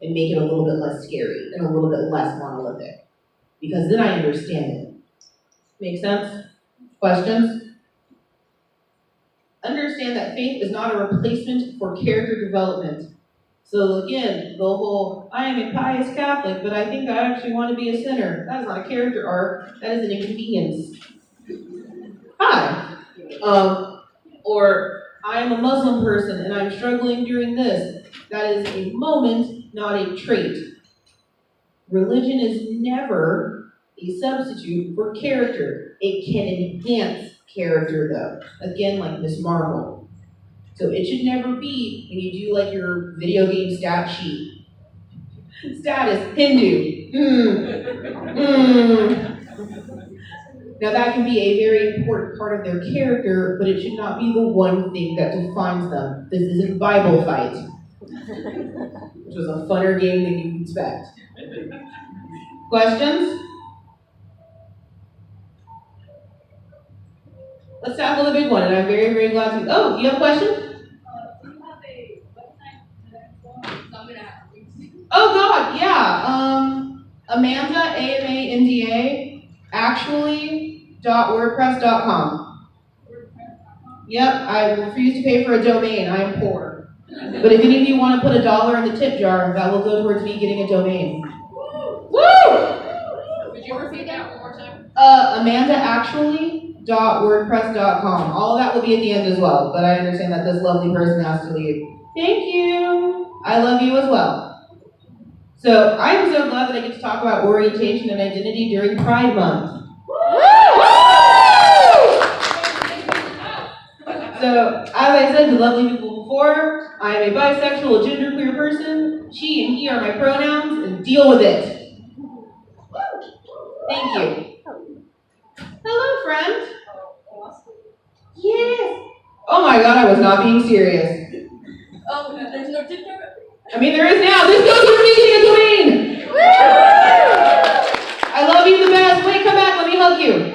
and make it a little bit less scary and a little bit less monolithic. Because then I understand it. Make sense? Questions? Understand that faith is not a replacement for character development. So again, the whole, I am a pious Catholic, but I think I actually want to be a sinner. That is not a character arc. That is an inconvenience. Hi. Or I am a Muslim person and I'm struggling during this. That is a moment, not a trait. Religion is never a substitute for character. It can enhance character though. Again, like Miss Marvel. So it should never be when you do like your video game stat sheet. Status, Hindu. Now that can be a very important part of their character, but it should not be the one thing that defines them. This isn't Bible Fight, which was a funner game than you'd expect. Questions? Let's tackle the big one, and I'm very, very glad to. Oh, you have a question? Do you have a website? I'm gonna have to. Oh God, yeah. Amanda, AMANDA, actually.wordpress.com. Yep, I refuse to pay for a domain. I am poor. But if any of you want to put $1 in the tip jar, that will go towards me getting a domain. Woo! Could you repeat that one more time? AmandaActually.wordpress.com. All of that will be at the end as well, but I understand that this lovely person has to leave. Thank you. I love you as well. So I'm so glad that I get to talk about orientation and identity during Pride Month. So, as I said to lovely people before, I am a bisexual, genderqueer person. She and he are my pronouns, and deal with it. Thank you. Hello, friend. Yes. Oh my God, I was not being serious. Oh, there's no tip jar? I mean, there is now. This goes for me getting a domain. I love you the best. Wait, come back. Let me hug you.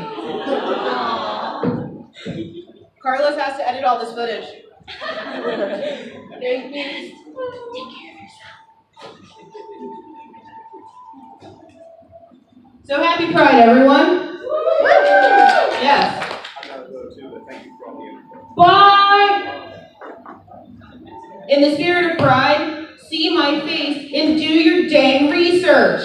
Carlos has to edit all this footage. Thank you. Take care of yourself. So happy Pride, everyone. Yes. I gotta go too, but thank you for all the info. Bye. In the spirit of Pride, see my face and do your dang research.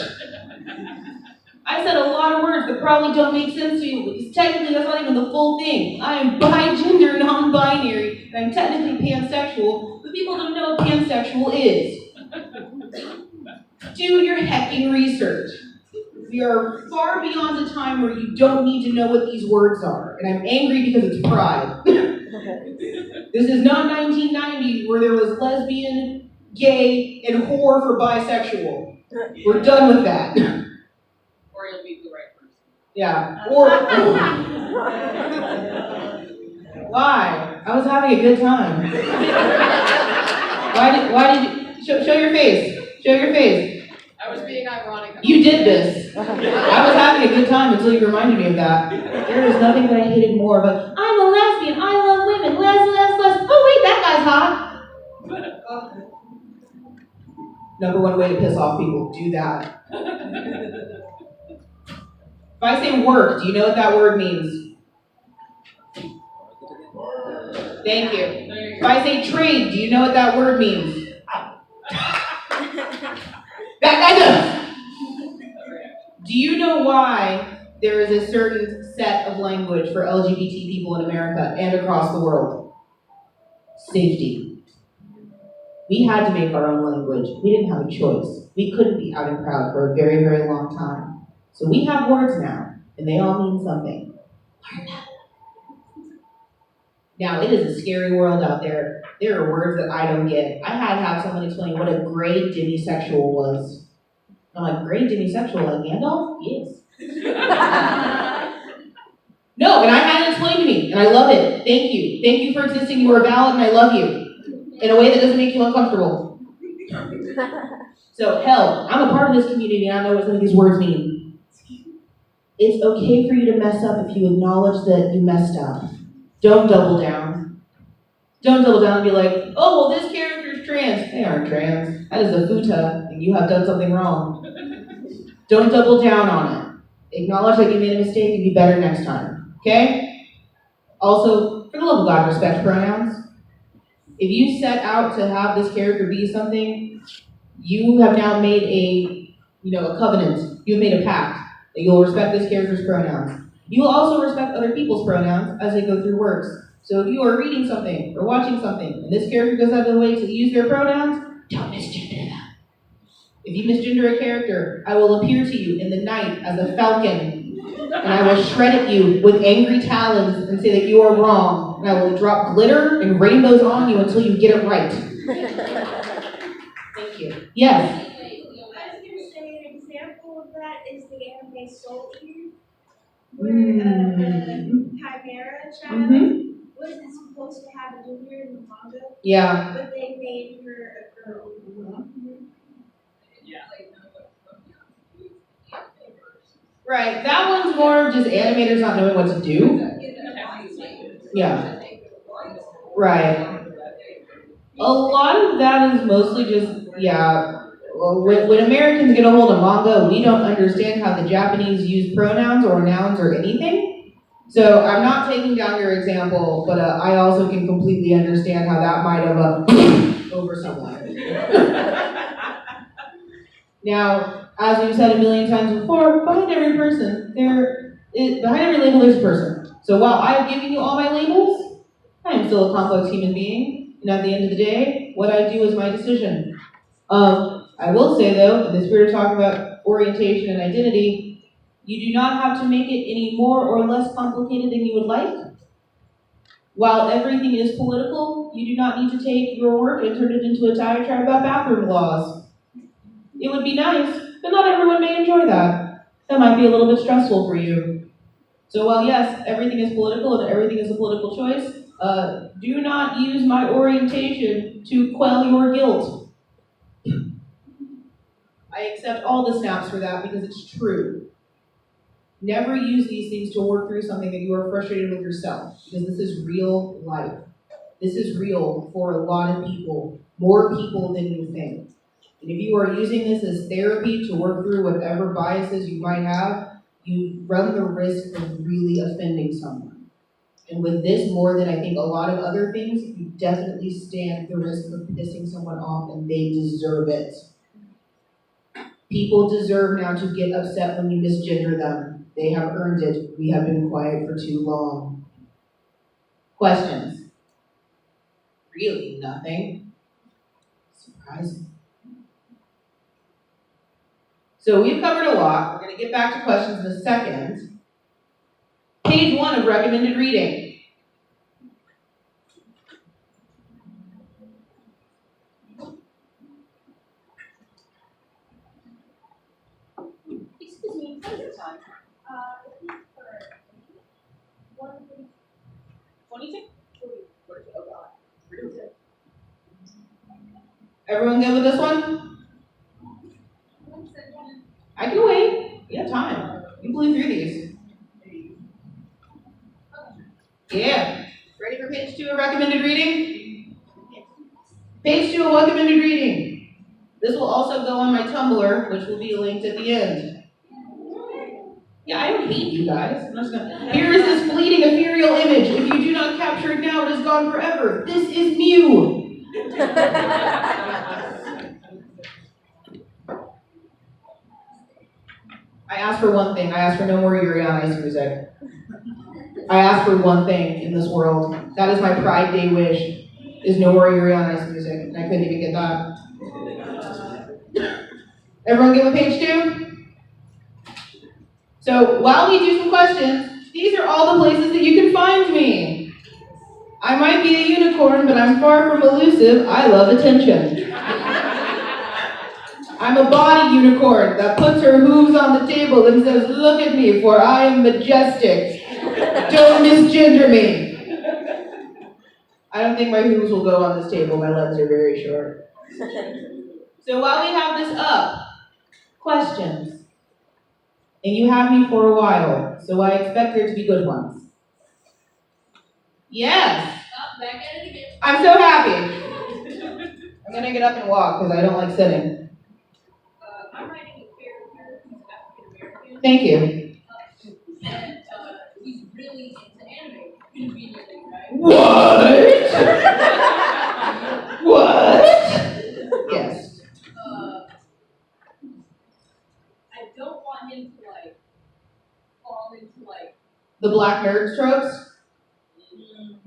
I said a lot of words that probably don't make sense to you, because technically that's not even the full thing. I am bi-gender, non-binary, and I'm technically pansexual, but people don't know what pansexual is. Do your hecking research. We are far beyond the time where you don't need to know what these words are, and I'm angry because it's Pride. This is not 1990 where there was lesbian, gay, and whore for bisexual. We're done with that. Or you'll be the right person. Yeah. Or why? I was having a good time. Why did you show your face? Show your face. I was being ironic. You did this. I was having a good time until you reminded me of that. There is nothing that I hated more, but I'm a lesbian, I love women, les. Oh wait, that guy's hot. Number one way to piss off people, do that. If I say work, do you know what that word means? Thank you. If I say trade, do you know what that word means? That guy does. Do you know why there is a certain set of language for LGBT people in America and across the world? Safety. We had to make our own language. We didn't have a choice. We couldn't be out and proud for a very, very long time. So we have words now, and they all mean something. Learn them. Now, it is a scary world out there. There are words that I don't get. I had to have someone explain what a gray demisexual was. I'm like, gray demisexual, like Gandalf? Yes. No, and I had it explained to me, and I love it. Thank you. Thank you for existing. You are valid, and I love you. In a way that doesn't make you uncomfortable. So, hell, I'm a part of this community, and I know what some of these words mean. It's okay for you to mess up if you acknowledge that you messed up. Don't double down. Don't double down and be like, oh, well, this character's trans. They aren't trans. That is a futa, and you have done something wrong. Don't double down on it. Acknowledge that you made a mistake and be better next time. Okay? Also, for the love of God, respect pronouns. If you set out to have this character be something, you have now made a covenant. You've made a pact that you'll respect this character's pronouns. You will also respect other people's pronouns as they go through works. So if you are reading something or watching something, and this character goes out of the way to use their pronouns, don't misgender them. If you misgender a character, I will appear to you in the night as a falcon, and I will shred at you with angry talons and say that you are wrong, and I will drop glitter and rainbows on you until you get it right. Thank you. Yes? I was going to say an example of that is the anime Soul Eater, where the Chimera child wasn't supposed to have a gender in the manga, Yeah. but they made her a girl. Right. That one's more just animators not knowing what to do. Yeah. Right. A lot of that is mostly just, well, when Americans get a hold of manga, we don't understand how the Japanese use pronouns or nouns or anything. So I'm not taking down your example, but I also can completely understand how that might have over someone. Now, as we've said a million times before, behind every person, behind every label there's a person. So while I've given you all my labels, I am still a complex human being, and at the end of the day, what I do is my decision. I will say though, in the spirit of talking about orientation and identity, you do not have to make it any more or less complicated than you would like. While everything is political, you do not need to take your work and turn it into a diatribe about bathroom laws. It would be nice, but not everyone may enjoy that. That might be a little bit stressful for you. So while yes, everything is political and everything is a political choice, do not use my orientation to quell your guilt. I accept all the snaps for that because it's true. Never use these things to work through something that you are frustrated with yourself, because this is real life. This is real for a lot of people, more people than you think. And if you are using this as therapy to work through whatever biases you might have, you run the risk of really offending someone. And with this, more than I think a lot of other things, you definitely stand the risk of pissing someone off, and they deserve it. People deserve now to get upset when you misgender them. They have earned it. We have been quiet for too long. Questions? Really nothing? Surprising. So we've covered a lot. We're going to get back to questions in a second. Page 1 of recommended reading. Excuse me, what is your time? For 26? Everyone good with this one? I can wait. You have time. You blew through these. Yeah. Ready for page 2 of recommended reading? Page 2 of recommended reading. This will also go on my Tumblr, which will be linked at the end. Yeah, I don't hate you guys. I'm just gonna... Here is this fleeting ethereal image. If you do not capture it now, it is gone forever. This is Mew. I asked for one thing. I asked for no more Yuri on Ice music. I asked for one thing in this world. That is my Pride Day wish, is no more Yuri on Ice music. And I couldn't even get that. Everyone good with page 2? So while we do some questions, these are all the places that you can find me. I might be a unicorn, but I'm far from elusive. I love attention. I'm a body unicorn that puts her hooves on the table and says, "Look at me, for I am majestic. Don't misgender me." I don't think my hooves will go on this table. My legs are very short. So while we have this up, questions. And you have me for a while, so I expect there to be good ones. Yes. Back at it again. I'm so happy. I'm gonna get up and walk because I don't like sitting. I'm writing a character who's African American. Thank you. And he's really into anime, conveniently, right? What? What? Yes. I don't want him to like fall into like The black nerd tropes?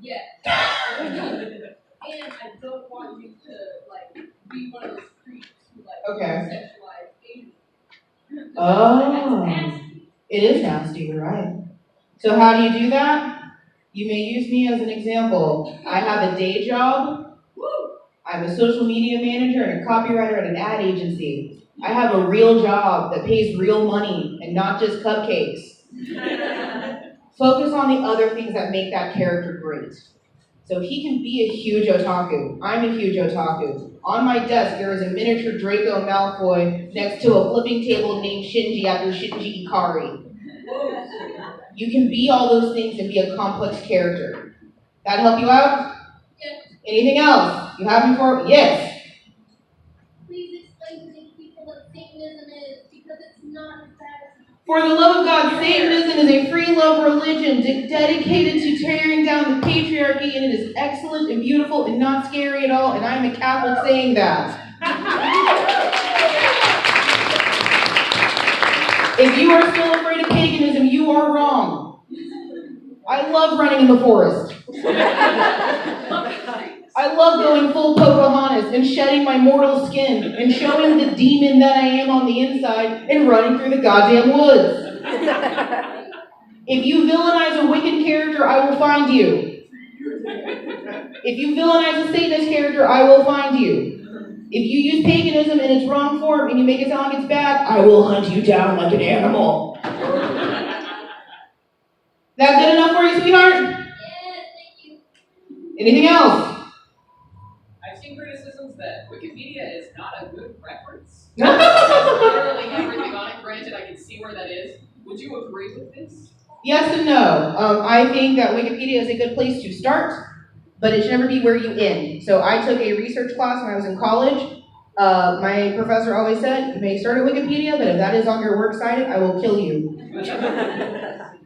yeah. And I don't want him to like be one of those creeps who like Okay. sexualize Asians. Oh. That's nasty. It is nasty, you're right. So how do you do that? You may use me as an example. I have a day job. Woo! I'm a social media manager and a copywriter at an ad agency. I have a real job that pays real money and not just cupcakes. Focus on the other things that make that character great. So he can be a huge otaku. I'm a huge otaku. On my desk, there is a miniature Draco Malfoy next to a flipping table named Shinji after Shinji Ikari. You can be all those things and be a complex character. That help you out? Yes. Anything else? You have me for? Yes. Please explain to these people what Satanism is, because it's not as bad as For the love of God, Satanism is a free love religion dedicated to tearing down the patriarchy, and it is excellent and beautiful and not scary at all, and I'm a Catholic saying that. If you are still afraid of paganism, you are wrong. I love running in the forest. I love going full Pocahontas and shedding my mortal skin and showing the demon that I am on the inside and running through the goddamn woods. If you villainize a wicked character, I will find you. If you villainize a Satanist character, I will find you. If you use paganism in its wrong form and you make it sound like it's bad, I will hunt you down like an animal. That good enough for you, sweetheart? yes, thank you. Anything else? I've seen criticisms that Wikipedia is not a good reference. Yes Literally everything on it. Granted, I can see where that is. Would you agree with this? and no. I think that Wikipedia is a good place to start, but it should never be where you end. So I took a research class when I was in college. My professor always said, you may start at Wikipedia, but if that is on your works cited, I will kill you.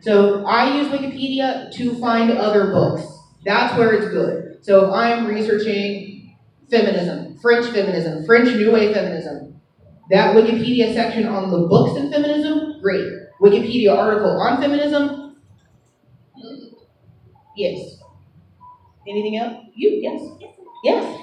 So I use Wikipedia to find other books. That's where it's good. So if I'm researching feminism, French New Wave feminism, that Wikipedia section on the books in feminism, great. Wikipedia article on feminism, yes. Anything else? You, yes. Yes.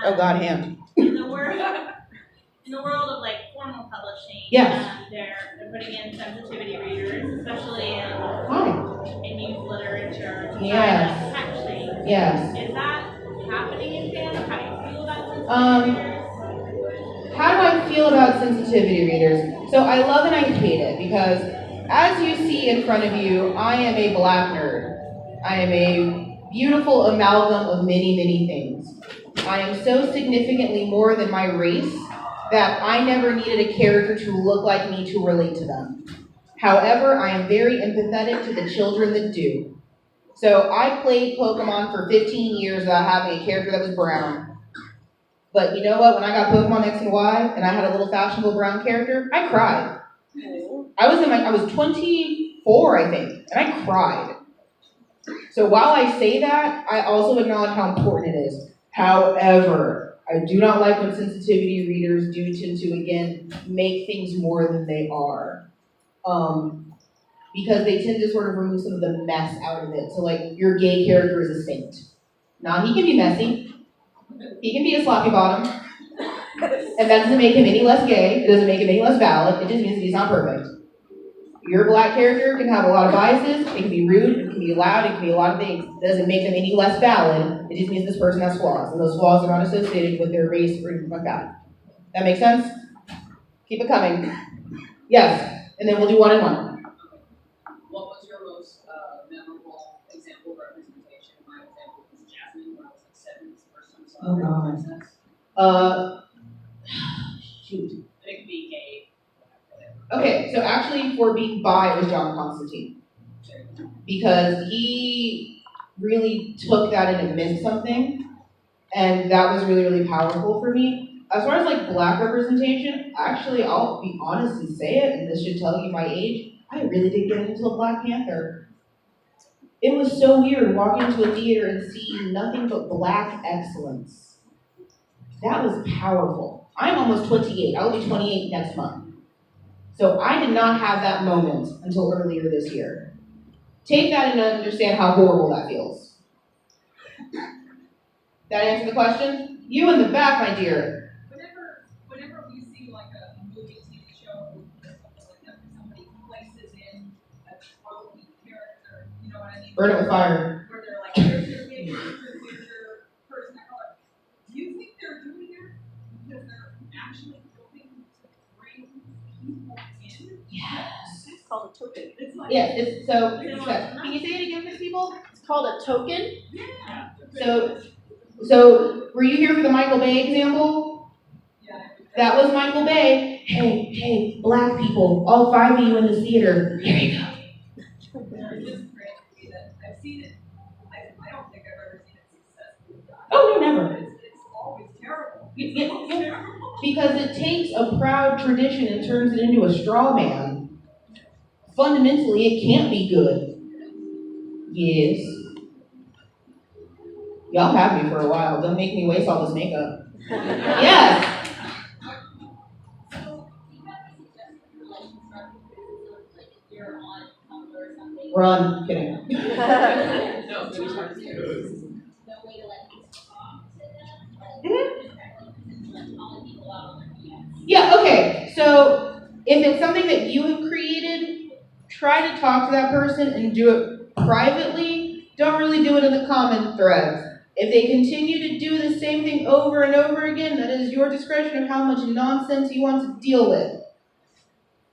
Oh God, hand. In the world of like formal publishing, Yes. they're putting in sensitivity readers, especially Hi. in youth literature, to try Yes. to catch things. Yes. Is that happening in fandom? How do you feel about sensitivity readers? How do I feel about sensitivity readers? So I love and I hate it because as you see in front of you, I am a black nerd. I am a beautiful amalgam of many, many things. I am so significantly more than my race that I never needed a character to look like me to relate to them. However, I am very empathetic to the children that do. So I played Pokemon for 15 years without having a character that was brown. But you know what? When I got Pokemon X and Y and I had a little fashionable brown character, I cried. I was 24, I think, and I cried. So while I say that, I also acknowledge how important it is. However, I do not like when sensitivity readers do tend to, again, make things more than they are. Because they tend to sort of remove some of the mess out of it. So like, your gay character is a saint. Now, he can be messy. He can be a sloppy bottom. And that doesn't make him any less gay. It doesn't make him any less valid. It just means that he's not perfect. Your black character can have a lot of biases. It can be rude. It can be loud. It can be a lot of things. It doesn't make them any less valid. It just means this person has flaws. And those flaws are not associated with their race or anything like that. That makes sense? Keep it coming. Yes. And then we'll do one-on-one. What was your most memorable example of representation? My example was Jasmine, when I was like 7, it's the first time I saw her in princess. Shoot. And it could be gay. Okay, so actually for being bi, it was John Constantine. Because he really took that and it meant something. And that was really, really powerful for me. As far as like Black representation, actually, I'll be honest and say it, and this should tell you my age, I really did get into a Black Panther. It was so weird walking into a theater and seeing nothing but Black excellence. That was powerful. I'm almost 28. I'll be 28 next month. So I did not have that moment until earlier this year. Take that and understand how horrible that feels. That answer the question? You in the back, my dear. Whenever we see like a movie, TV show, or something like that, where somebody places in a trophy character, you know what I mean? Burn it with fire. Where they're like, here's your name, here's your person of color. Do you think they're doing it because they're actually hoping to bring people in? Yes. It's called a token. It's like, Yes, it's so, can you say it again for people? It's called a token. yeah. So were you here for the Michael Bay example? Yeah. That was Michael Bay. Hey, Black people, all 5 of you in this theater. Here you go. It's just great to see that. I've seen it. I don't think I've ever seen it successfully done. Oh, no, never. It's always terrible. Yeah, It's always yeah. terrible. Because it takes a proud tradition and turns it into a straw man. Fundamentally, it can't be good. Yes. Y'all have me for a while. Don't make me waste all this makeup. Yes. So, you have any suggestions for like constructive criticism, like if you're on Tumblr or something? Run. Kidding. No, it's hard to do. No way to like talk to them, like calling people out on their BS. Yeah, okay. So if it's something that you have created, try to talk to that person and do it privately. Don't really do it in the common threads. If they continue to do the same thing over and over again, that is your discretion of how much nonsense you want to deal with.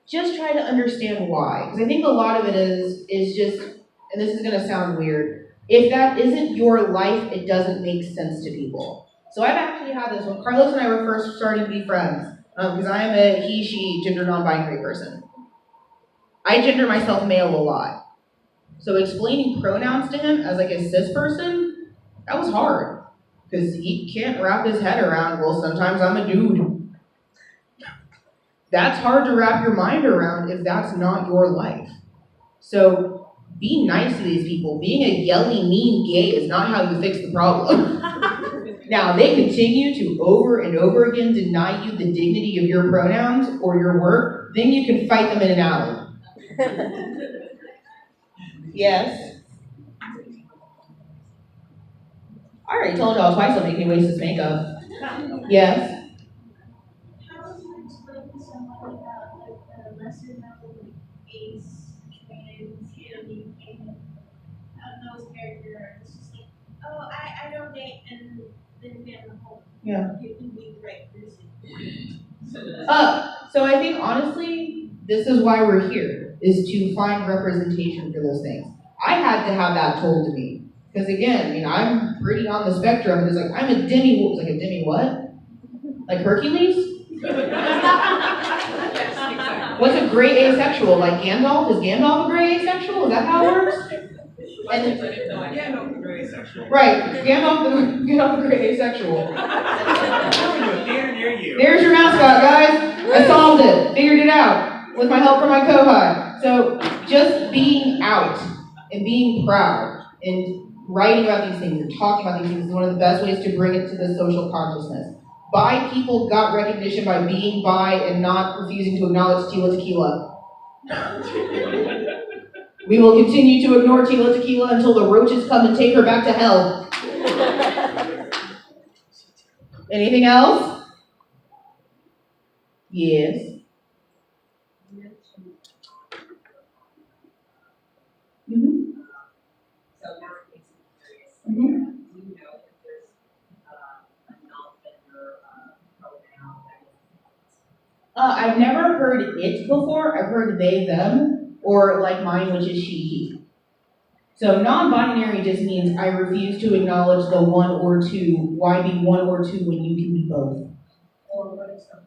Just try to understand why. Because I think a lot of it is just, and this is going to sound weird, if that isn't your life, it doesn't make sense to people. So I've actually had this when Carlos and I were first starting to be friends, because I am a he, she, gender non-binary person. I gender myself male a lot. So explaining pronouns to him as like a cis person, that was hard. Because he can't wrap his head around, well, sometimes I'm a dude. That's hard to wrap your mind around if that's not your life. So be nice to these people. Being a yelly, mean gay is not how you fix the problem. Now, they continue to over and over again deny you the dignity of your pronouns or your work, then you can fight them in an alley. Yes? I already told y'all twice I'll make me waste this makeup. Yes? How would you explain to someone about like the lesser known like ace, trans, candy, and those characters? It's just like, oh, I don't date and then we have a home. Yeah. You can be the right person. So I think honestly, this is why we're here, is to find representation for those things. I had to have that told to me. Because again, I'm pretty on the spectrum. It's like, I'm a demi, what was like a demi what? Like Hercules? Yes, exactly. What's a gray asexual? Like Gandalf? Is Gandalf a gray asexual? Is that how it works? And then, Yeah, no, very sexual. right, Gandalf the gray asexual. Theater near you. There's your mascot, guys. I solved it. Figured it out with my help from my co-hi. So just being out and being proud and writing about these things and talking about these things is one of the best ways to bring it to the social consciousness. Bi people got recognition by being bi and not refusing to acknowledge Tila Tequila. We will continue to ignore Tila Tequila until the roaches come and take her back to hell. Anything else? Yes. Mm-hmm. So now it makes me curious. Mm-hmm. Do you know if there's a non-gender pronoun that is? I've never heard it before. I've heard they, them, or like mine, which is she, he. So non-binary just means I refuse to acknowledge the one or two. Why be one or two when you can be both? Or what if someone?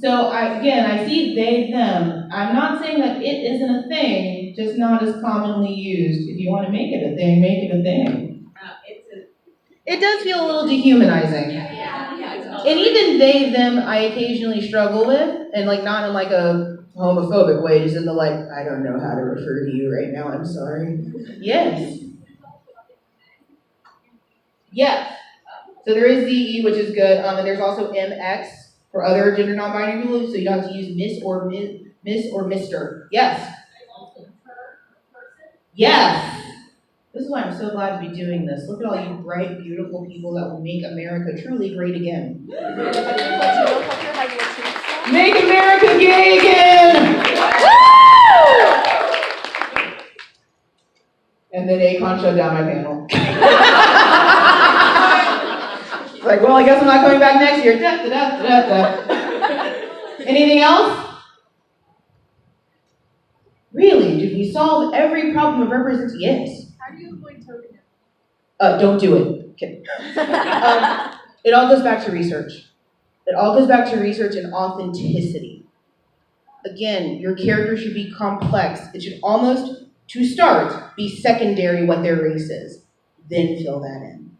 So I see they, them. I'm not saying that it isn't a thing, just not as commonly used. If you want to make it a thing, make it a thing. It's a It does feel a little dehumanizing. And even they, them, I occasionally struggle with, and like not in like a homophobic way, just in the like, I don't know how to refer to you right now, I'm sorry. Yes. Yes. So there is ZE, which is good, and there's also MX for other gender non-binary people, so you don't have to use Miss or Mr. Yes. Yes. This is why I'm so glad to be doing this. Look at all you bright, beautiful people that will make America truly great again. Make America gay again! Woo! And then A-Kon shut down my panel. It's like, well, I guess I'm not coming back next year. Da, da, da, da, da. Anything else? Really? Did we solve every problem of representation? Yes. How do you avoid tokenism? Don't do it. Okay. It all goes back to research. It all goes back to research and authenticity. Again, your character should be complex. It should almost, to start, be secondary what their race is. Then fill that in.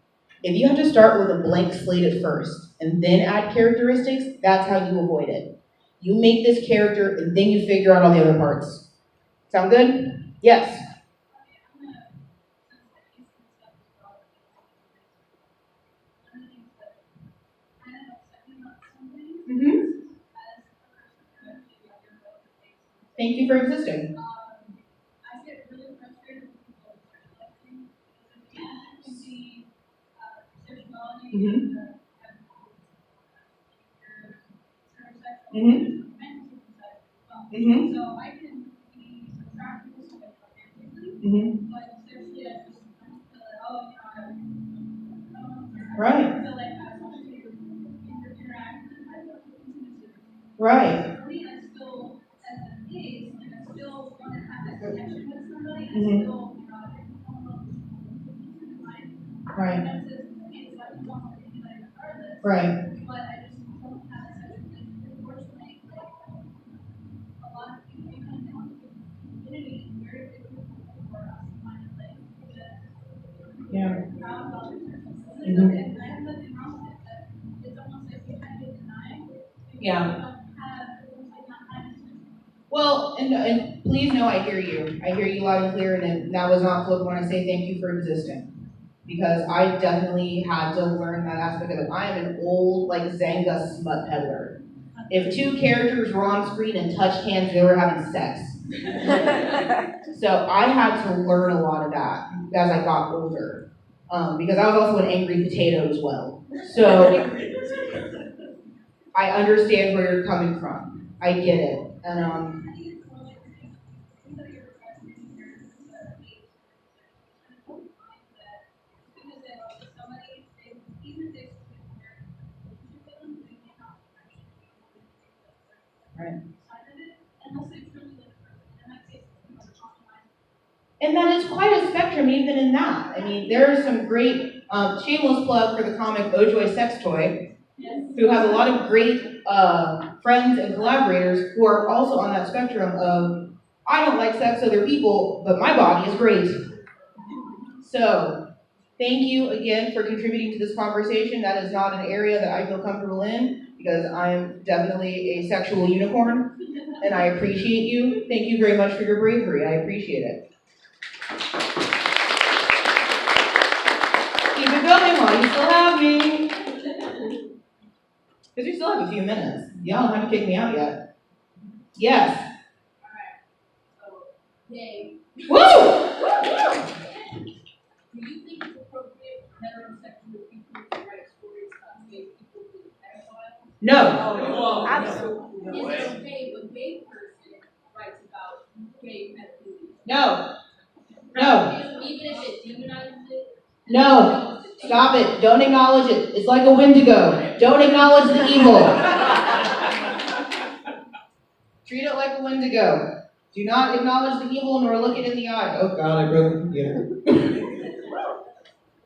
If you have to start with a blank slate at first and then add characteristics, that's how you avoid it. You make this character and then you figure out all the other parts. Sound good? Yes. Mm-hmm. Thank you for existing. I get really frustrated with people reflecting because I can see sexuality Mm-hmm. and Mm-hmm. Mm-hmm. so I can be attracted to somebody romantically, Mm-hmm. but sexually I just feel like, oh, you know, I don't Right. feel like I want to interact and I feel intimacy. Right. For me, I still, as a case, like I still want to have that connection with somebody. I Mhm. still, you know, Right. that's just the case. Like, I don't want to be anybody regardless. Right. But I just don't have that sexual connection. Unfortunately, like, a lot of people, even in the community, very big people for us to find a place because Yeah. we're proud about the sexual Mhm. and I have nothing wrong with it, but it's almost like we kind of deny because Yeah. we don't have, it's like not having Well, and please know I hear you. I hear you loud and clear, and that was not flip when I say thank you for existing. Because I definitely had to learn that aspect of it. I am an old, like, Zanga smut peddler. If two characters were on screen and touched hands, they were having sex. So I had to learn a lot of that as I got older. Because I was also an angry potato as well. So I understand where you're coming from. I get it. And right. And that is quite a spectrum even in that. I mean, there are some great, shameless plug for the comic Ojoy Sex Toy, who has a lot of great friends and collaborators who are also on that spectrum of, I don't like sex with other people, but my body is great. So, thank you again for contributing to this conversation. That is not an area that I feel comfortable in, because I'm definitely a sexual unicorn, and I appreciate you. Thank you very much for your bravery. I appreciate it. Keep it going while you still have me. Because we still have a few minutes. Y'all don't have to kick me out yet. Yes. Yay. Woo! Do you think it's appropriate for heterosexual people to write stories about gay people being pedophiles? No. Absolutely. Is it okay if a gay person writes about gay pedophilia? No. No. Even if it demonizes it? No. Stop it. Don't acknowledge it. It's like a Wendigo. Don't acknowledge the evil. Treat it like a Wendigo. Do not acknowledge the evil nor look it in the eye. Oh God, I broke the computer.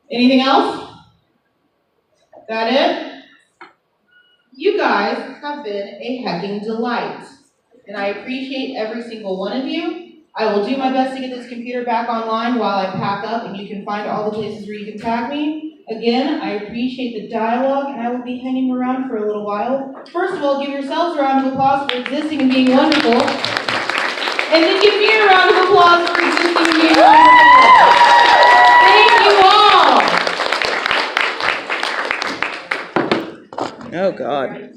Anything else? That it? You guys have been a hecking delight. And I appreciate every single one of you. I will do my best to get this computer back online while I pack up, and you can find all the places where you can tag me. Again, I appreciate the dialogue, and I will be hanging around for a little while. First of all, give yourselves a round of applause for existing and being wonderful. And then give me a round of applause for existing and being wonderful. Thank you all. Oh, God.